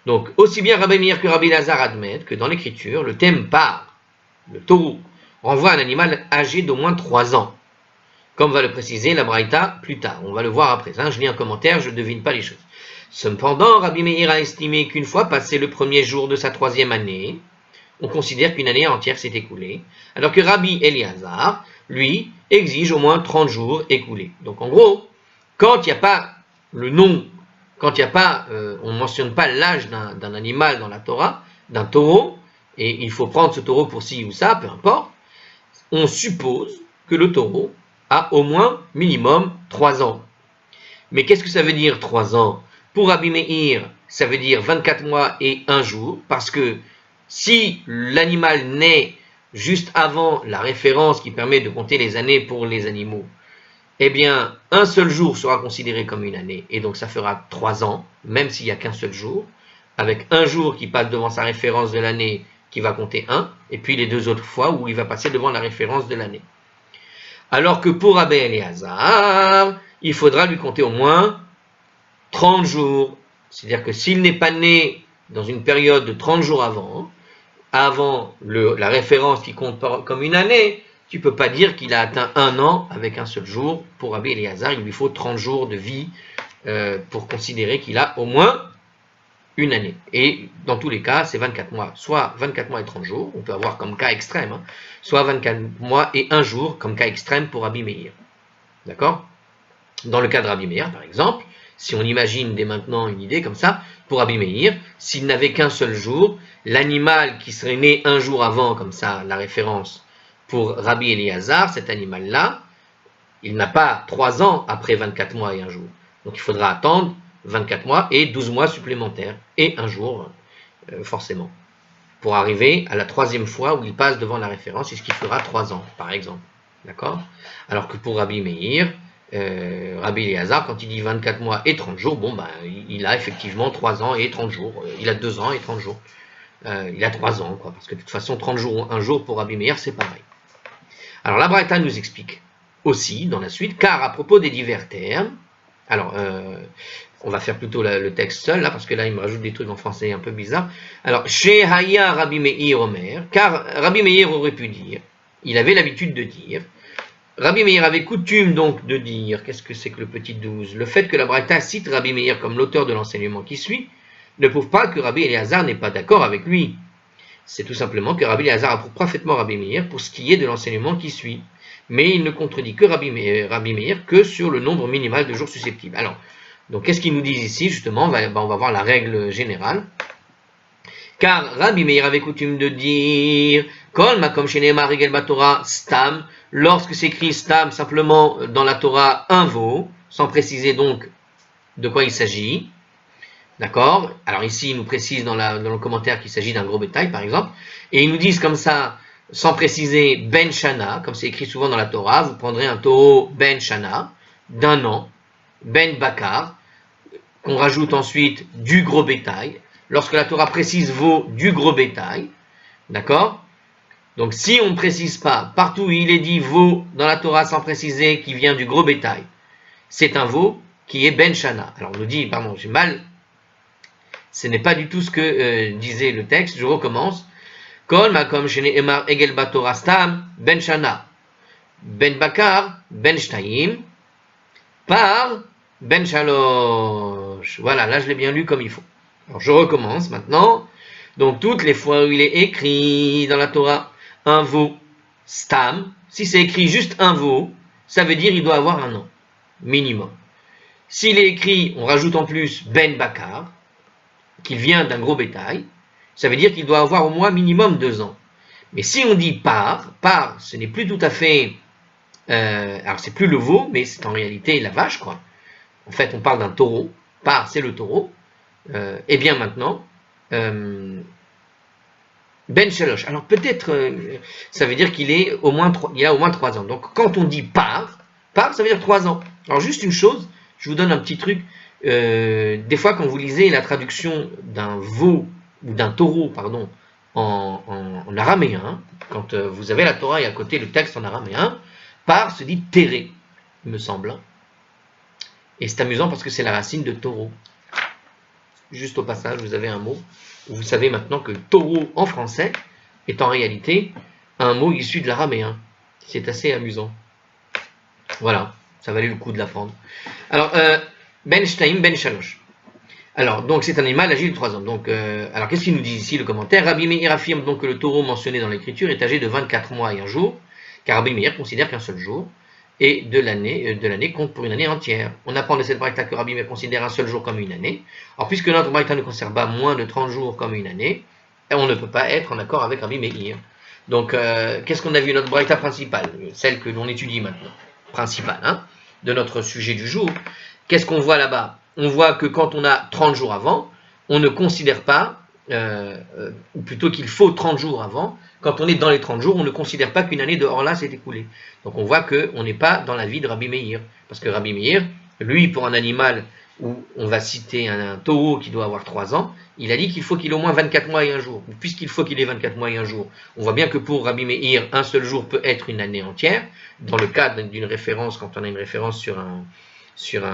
donc aussi bien Rabbi Meir que Rabbi Eliezer admettent que dans l'écriture, le thème par le taureau renvoie à un animal âgé d'au moins 3 ans, comme va le préciser la Braïta plus tard. On va le voir après. Je lis un commentaire, je ne devine pas les choses. Cependant, Rabbi Meir a estimé qu'une fois passé le premier jour de sa 3e année, on considère qu'une année entière s'est écoulée, alors que Rabbi Eliezer, lui, exige au moins 30 jours écoulés. Donc en gros, quand il n'y a pas le nom, quand il n'y a pas, on ne mentionne pas l'âge d'un animal dans la Torah, d'un taureau, et il faut prendre ce taureau pour ci ou ça, peu importe, on suppose que le taureau a au moins minimum 3 ans. Mais qu'est-ce que ça veut dire 3 ans? Pour Rabbi Meir, ça veut dire 24 mois et 1 jour, parce que si l'animal naît juste avant la référence qui permet de compter les années pour les animaux, eh bien, un seul jour sera considéré comme une année, et donc ça fera 3 ans, même s'il n'y a qu'un seul jour, avec un jour qui passe devant sa référence de l'année qui va compter 1, et puis les 2 autres fois où il va passer devant la référence de l'année. Alors que pour Rabbi Eliezer, il faudra lui compter au moins 30 jours. C'est-à-dire que s'il n'est pas né dans une période de 30 jours avant la référence qui compte comme une année, tu ne peux pas dire qu'il a atteint 1 an avec un seul jour. Pour Rabbi Eliezer, il lui faut 30 jours de vie pour considérer qu'il a au moins une année. Et dans tous les cas, c'est 24 mois. Soit 24 mois et 30 jours, on peut avoir comme cas extrême, hein, soit 24 mois et 1 jour comme cas extrême pour Rabbi Meir. D'accord? Dans le cas de Rabbi Meir, par exemple, si on imagine dès maintenant une idée comme ça, pour Rabbi Meir, s'il n'avait qu'un seul jour, l'animal qui serait né 1 jour avant, comme ça, la référence, pour Rabbi Eliezer, cet animal-là, il n'a pas 3 ans après 24 mois et 1 jour. Donc il faudra attendre 24 mois et 12 mois supplémentaires, et 1 jour, forcément, pour arriver à la 3e fois où il passe devant la référence, et ce qui fera 3 ans, par exemple. D'accord? Alors que pour Rabbi Meir, Rabbi Eliezer, quand il dit 24 mois et 30 jours, bon, ben, il a effectivement 3 ans et 30 jours. Il a 2 ans et 30 jours. Il a 3 ans, quoi, parce que de toute façon, 30 jours ou 1 jour pour Rabbi Meir, c'est pareil. Alors, la Braïta nous explique aussi, dans la suite, car à propos des divers termes, alors, on va faire plutôt le texte seul, là, parce que là, il me rajoute des trucs en français un peu bizarres. Alors, chez Haya Rabbi Meir Omer, car Rabbi Meir aurait pu dire, il avait l'habitude de dire, Rabbi Meir avait coutume donc de dire, qu'est-ce que c'est que le petit 12? Le fait que la Braïta cite Rabbi Meir comme l'auteur de l'enseignement qui suit, ne prouve pas que Rabbi Eliezer n'est pas d'accord avec lui. C'est tout simplement que Rabbi Eliezer approuve parfaitement Rabbi Meir pour ce qui est de l'enseignement qui suit. Mais il ne contredit que Rabbi Meir que sur le nombre minimal de jours susceptibles. Alors, donc qu'est-ce qu'ils nous disent ici? Justement, on va voir la règle générale. Car Rabbi Meir avait coutume de dire Kol makom sheneemar regel batorah stam, lorsque s'écrit stam simplement dans la Torah un veau, sans préciser donc de quoi il s'agit. D'accord? Alors ici, il nous précise dans le commentaire qu'il s'agit d'un gros bétail, par exemple. Et ils nous disent comme ça, sans préciser ben shana, comme c'est écrit souvent dans la Torah, vous prendrez un taureau ben shana, d'1 an, ben bakar, qu'on rajoute ensuite du gros bétail. Lorsque la Torah précise veau du gros bétail, d'accord? Donc si on ne précise pas, partout où il est dit veau dans la Torah sans préciser qu'il vient du gros bétail, c'est un veau qui est ben shana. Alors on nous dit, pardon, j'ai mal, ce n'est pas du tout ce que disait le texte, je recommence. Kol makom sheneemar egel batorah stam ben shana, ben bakar, ben shtayim, par ben shalosh. shalosh. Voilà, là je l'ai bien lu comme il faut. Alors je recommence maintenant. Donc toutes les fois où il est écrit dans la Torah un veau stam, si c'est écrit juste un veau, ça veut dire il doit avoir un an, minimum. S'il est écrit, on rajoute en plus ben bakar, qu'il vient d'un gros bétail, ça veut dire qu'il doit avoir au moins minimum 2 ans. Mais si on dit par, ce n'est plus tout à fait... alors c'est plus le veau, mais c'est en réalité la vache, quoi. En fait, on parle d'un taureau. Par, c'est le taureau. Et bien maintenant, ben shalosh. Alors peut-être, ça veut dire qu'il a au moins 3 ans. Donc quand on dit par, ça veut dire 3 ans. Alors juste une chose, je vous donne un petit truc. Des fois, quand vous lisez la traduction d'un veau ou d'un taureau, pardon, en araméen, quand vous avez la Torah et à côté le texte en araméen, par se dit terré, il me semble. Et c'est amusant parce que c'est la racine de taureau. Juste au passage, vous avez un mot où vous savez maintenant que taureau en français est en réalité un mot issu de l'araméen. C'est assez amusant. Voilà, ça valait le coup de l'apprendre. Alors, ben shtaim, ben shalosh. Alors, donc c'est un animal âgé de 3 ans. Donc, alors qu'est-ce qu'il nous dit ici le commentaire? Rabbi Meir affirme donc que le taureau mentionné dans l'écriture est âgé de 24 mois et un jour, car Rabbi Meir considère qu'un seul jour et de l'année compte pour une année entière. On apprend de cette braïta que Rabbi Meir considère un seul jour comme une année. Alors, puisque notre braïta ne conserve pas moins de 30 jours comme une année, on ne peut pas être en accord avec Rabbi Meir. Donc, qu'est-ce qu'on a vu? Notre braïta principale, celle que l'on étudie maintenant, principale, hein, de notre sujet du jour. Qu'est-ce qu'on voit là-bas? On voit que quand on a 30 jours avant, on ne considère pas, ou plutôt qu'il faut 30 jours avant, quand on est dans les 30 jours, on ne considère pas qu'une année de Orla s'est écoulée. Donc on voit qu'on n'est pas dans la vie de Rabbi Meir. Parce que Rabbi Meir, lui, pour un animal où on va citer un taureau qui doit avoir 3 ans, il a dit qu'il faut qu'il ait au moins 24 mois et un jour. Puisqu'il faut qu'il ait 24 mois et un jour, on voit bien que pour Rabbi Meir, un seul jour peut être une année entière. Dans le cadre d'une référence, quand on a une référence sur un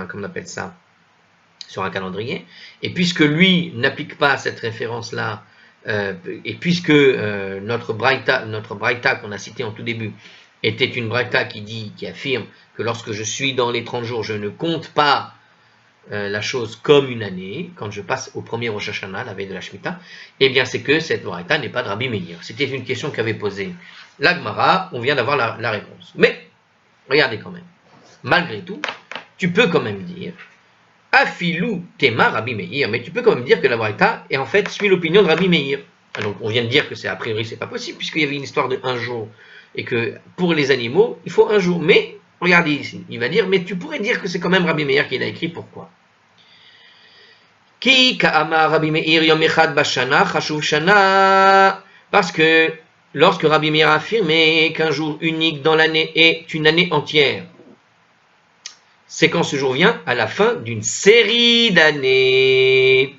comment on appelle ça, sur un calendrier, et puisque lui n'applique pas cette référence-là, et puisque notre braïta qu'on a cité en tout début était une braïta qui affirme que lorsque je suis dans les 30 jours, je ne compte pas la chose comme une année, quand je passe au premier Rosh Hashanah, la veille de la Shemitah, eh bien c'est que cette braïta n'est pas de Rabbi Meir. C'était une question qu'avait posée la Gemara, on vient d'avoir la réponse. Mais, regardez quand même, malgré tout, tu peux quand même dire Afilou Tema Rabbi Meir, mais tu peux quand même dire que la braïta est en fait suit l'opinion de Rabbi Meir. Donc on vient de dire que c'est a priori c'est pas possible puisqu'il y avait une histoire de un jour et que pour les animaux il faut un jour. Mais regardez ici, il va dire mais tu pourrais dire que c'est quand même Rabbi Meir qui l'a écrit. Pourquoi? Ki ka'ama Rabbi Meir yom echad bashana chashuv shana, parce que lorsque Rabbi Meir a affirmé qu'un jour unique dans l'année est une année entière, c'est quand ce jour vient à la fin d'une série d'années.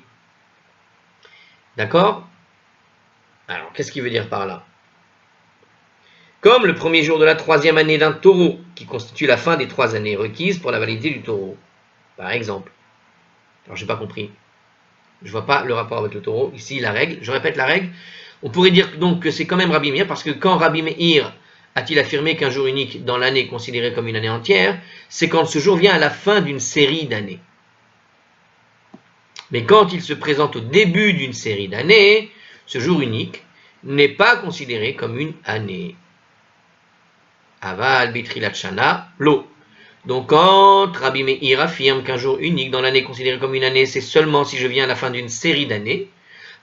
D'accord? Alors, qu'est-ce qu'il veut dire par là? Comme le premier jour de la 3e année d'un taureau, qui constitue la fin des 3 années requises pour la validité du taureau. Par exemple. Alors, je n'ai pas compris. Je ne vois pas le rapport avec le taureau. Ici, la règle. Je répète la règle. On pourrait dire donc que c'est quand même Rabbi Meir, parce que quand Rabbi Meir a-t-il affirmé qu'un jour unique dans l'année est considéré comme une année entière, c'est quand ce jour vient à la fin d'une série d'années. Mais quand il se présente au début d'une série d'années, ce jour unique n'est pas considéré comme une année. Aval bitrilat shana lo. Donc quand Rabbi Meir affirme qu'un jour unique dans l'année est considéré comme une année, c'est seulement si je viens à la fin d'une série d'années.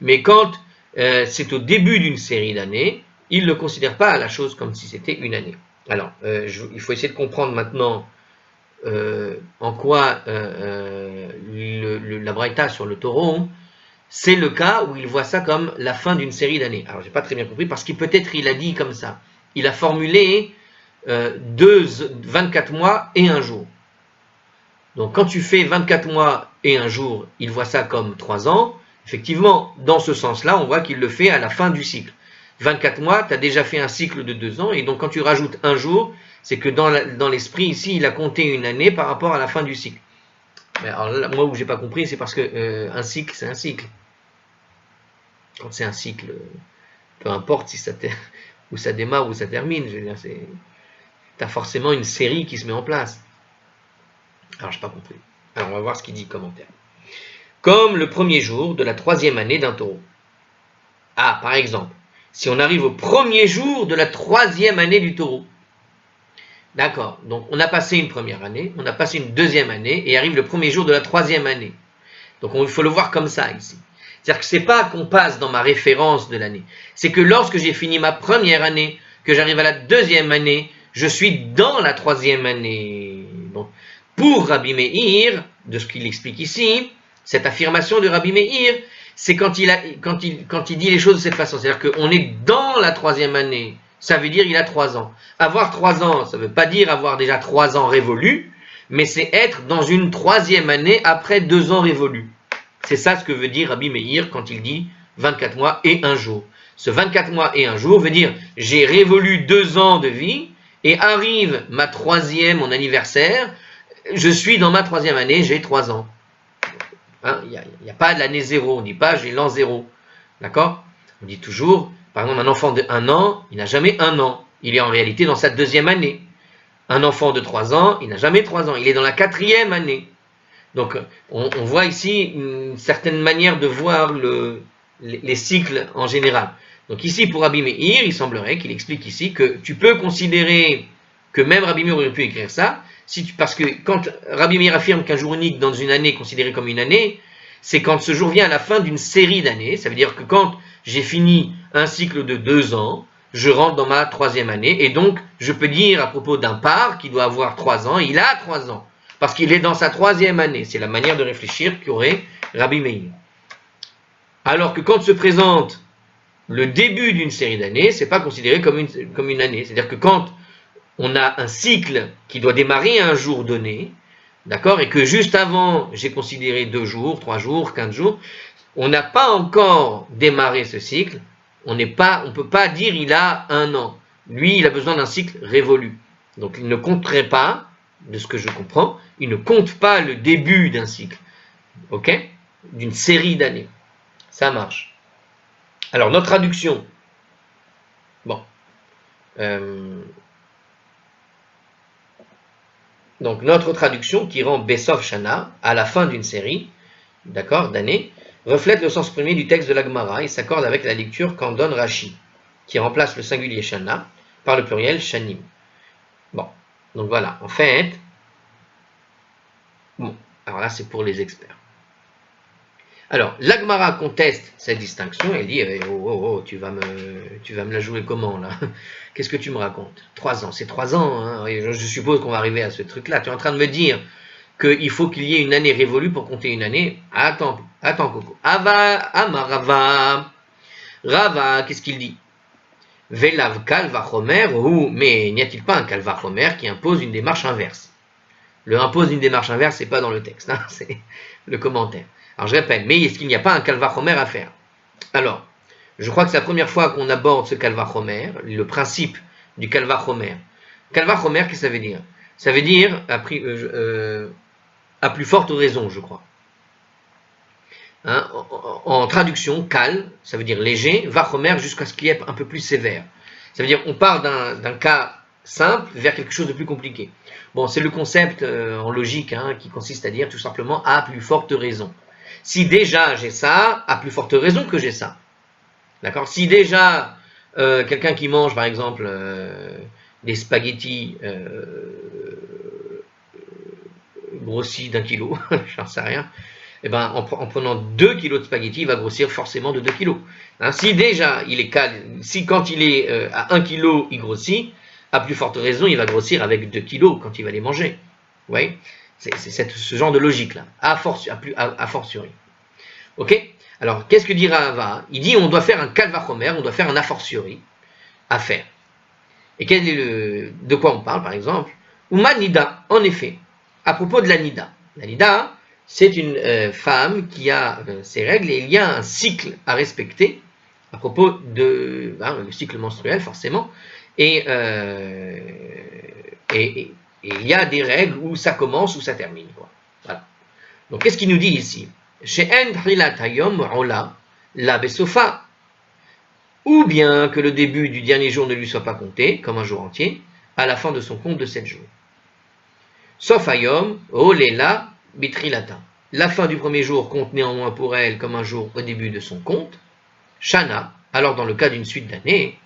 Mais quand c'est au début d'une série d'années, il ne considère pas la chose comme si c'était une année. Alors, il faut essayer de comprendre maintenant en quoi la braïta sur le taureau, c'est le cas où il voit ça comme la fin d'une série d'années. Alors, j'ai pas très bien compris, parce qu'il peut-être il a dit comme ça. Il a formulé 24 mois et un jour. Donc, quand tu fais 24 mois et un jour, il voit ça comme 3 ans. Effectivement, dans ce sens-là, on voit qu'il le fait à la fin du cycle. 24 mois, tu as déjà fait un cycle de 2 ans, et donc quand tu rajoutes un jour, c'est que dans l'esprit ici, il a compté une année par rapport à la fin du cycle. Mais alors là, moi où j'ai pas compris, c'est parce que un cycle, c'est un cycle. Quand c'est un cycle, peu importe si où ça démarre ou ça termine, je veux dire, tu as forcément une série qui se met en place. Alors j'ai pas compris. Alors on va voir ce qu'il dit commentaire. comme le premier jour de la 3e année d'un taureau. Ah, par exemple, si on arrive au premier jour de la 3e année du taureau. D'accord, donc on a passé une première année, on a passé une 2e année, et arrive le premier jour de la 3e année. Donc il faut le voir comme ça ici. C'est-à-dire que ce n'est pas qu'on passe dans ma référence de l'année. C'est que lorsque j'ai fini ma première année, que j'arrive à la 2e année, je suis dans la 3e année. Donc, pour Rabbi Meir, de ce qu'il explique ici, cette affirmation de Rabbi Meir, c'est quand il dit les choses de cette façon. C'est-à-dire qu'on est dans la 3e année. Ça veut dire qu'il a 3 ans. Avoir 3 ans, ça ne veut pas dire avoir déjà 3 ans révolus, mais c'est être dans une 3e année après 2 ans révolus. C'est ça ce que veut dire Rabbi Meir quand il dit 24 mois et 1 jour. Ce 24 mois et 1 jour veut dire j'ai révolu 2 ans de vie et arrive ma 3e, mon anniversaire, je suis dans ma 3e année, j'ai 3 ans. Hein, il n'y a pas l'année 0, on ne dit pas j'ai l'an 0. D'accord? On dit toujours, par exemple, un enfant de 1 an, il n'a jamais 1 an. Il est en réalité dans sa 2e année. Un enfant de 3 ans, il n'a jamais 3 ans. Il est dans la 4e année. Donc, on voit ici une certaine manière de voir les cycles en général. Donc ici, pour Rabbi Meir, il semblerait qu'il explique ici que tu peux considérer que même Rabbi Meir aurait pu écrire ça, parce que quand Rabbi Meir affirme qu'un jour unique dans une année est considéré comme une année, c'est quand ce jour vient à la fin d'une série d'années. Ça veut dire que quand j'ai fini un cycle de 2 ans, je rentre dans ma 3e année, et donc je peux dire à propos d'un par qui doit avoir 3 ans, il a 3 ans. Parce qu'il est dans sa 3e année. C'est la manière de réfléchir qu'aurait Rabbi Meir. Alors que quand se présente le début d'une série d'années, ce n'est pas considéré comme une année. C'est-à-dire que quand on a un cycle qui doit démarrer à un jour donné, d'accord, et que juste avant, j'ai considéré 2 jours, 3 jours, 15 jours, on n'a pas encore démarré ce cycle, on ne peut pas dire il a 1 an. Lui, il a besoin d'un cycle révolu. Donc il ne compterait pas, de ce que je comprends, il ne compte pas le début d'un cycle, ok, d'une série d'années. Ça marche. Alors, notre traduction. Bon. Donc, notre traduction qui rend Besov Shana à la fin d'une série, d'accord, d'années, reflète le sens premier du texte de la Gemara et s'accorde avec la lecture qu'en donne Rashi, qui remplace le singulier Shana par le pluriel Shanim. Bon. Donc voilà, en fait, bon, alors là c'est pour les experts. Alors, l'Agmara conteste cette distinction, elle dit tu vas me la jouer comment là? Qu'est-ce que tu me racontes? 3 ans, c'est 3 ans, hein, et je suppose qu'on va arriver à ce truc-là. Tu es en train de me dire qu'il faut qu'il y ait une année révolue pour compter une année? Attends, Coco. Amarava, Rava, qu'est-ce qu'il dit? Velav kalvachomer, ou mais n'y a-t-il pas un kalvachomer qui impose une démarche inverse? Le impose une démarche inverse, c'est pas dans le texte, hein, c'est le commentaire. Alors je répète, mais est-ce qu'il n'y a pas un kalvachomer à faire? Alors, je crois que c'est la première fois qu'on aborde ce kalvachomer, le principe du kalvachomer. Kalvachomer, qu'est-ce que ça veut dire? Ça veut dire, à plus forte raison, je crois. Hein, en traduction, kal, ça veut dire léger, vachomer jusqu'à ce qu'il y ait un peu plus sévère. Ça veut dire qu'on part d'un cas simple vers quelque chose de plus compliqué. Bon, c'est le concept en logique hein, qui consiste à dire tout simplement à plus forte raison. Si déjà j'ai ça, à plus forte raison que j'ai ça. D'accord? Si déjà quelqu'un qui mange par exemple des spaghettis grossis d'1 kilo, j'en sais rien, eh ben, en prenant 2 kilos de spaghettis, il va grossir forcément de 2 kilos. Hein, si déjà, quand il est à 1 kilo, il grossit, à plus forte raison, il va grossir avec 2 kilos quand il va les manger. Vous voyez? C'est ce genre de logique-là, a fortiori. Ok? Alors, qu'est-ce que dit Rava? Il dit on doit faire un kalvachomer, on doit faire un a fortiori à faire. Et de quoi on parle, par exemple? Uma nida, en effet, à propos de la nida. La nida, c'est une femme qui a ses règles et il y a un cycle à respecter à propos de le cycle menstruel forcément et il y a des règles où ça commence où ça termine quoi. Voilà. Donc qu'est-ce qu'il nous dit ici? Ou bien que le début du dernier jour ne lui soit pas compté comme un jour entier à la fin de son compte de 7 jours. Sauf ayom olela bitrilata. la fin du premier jour compte néanmoins pour elle comme un jour au début de son compte, Shana, alors dans le cas d'une suite d'années,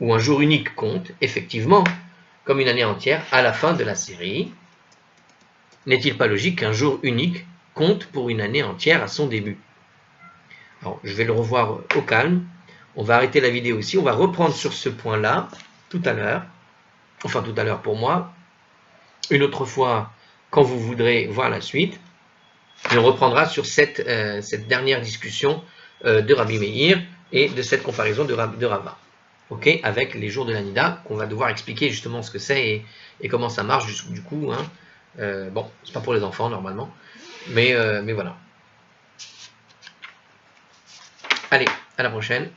où un jour unique compte, effectivement, comme une année entière à la fin de la série, n'est-il pas logique qu'un jour unique compte pour une année entière à son début? Alors, je vais le revoir au calme. On va arrêter la vidéo ici. On va reprendre sur ce point-là tout à l'heure. Enfin, tout à l'heure pour moi. Une autre fois, quand vous voudrez voir la suite. Et on reprendra sur cette dernière discussion de Rabbi Meir et de cette comparaison de Rava. Okay, avec les jours de la Nida, qu'on va devoir expliquer justement ce que c'est et comment ça marche du coup. Hein. Bon, c'est pas pour les enfants normalement, mais voilà. Allez, à la prochaine.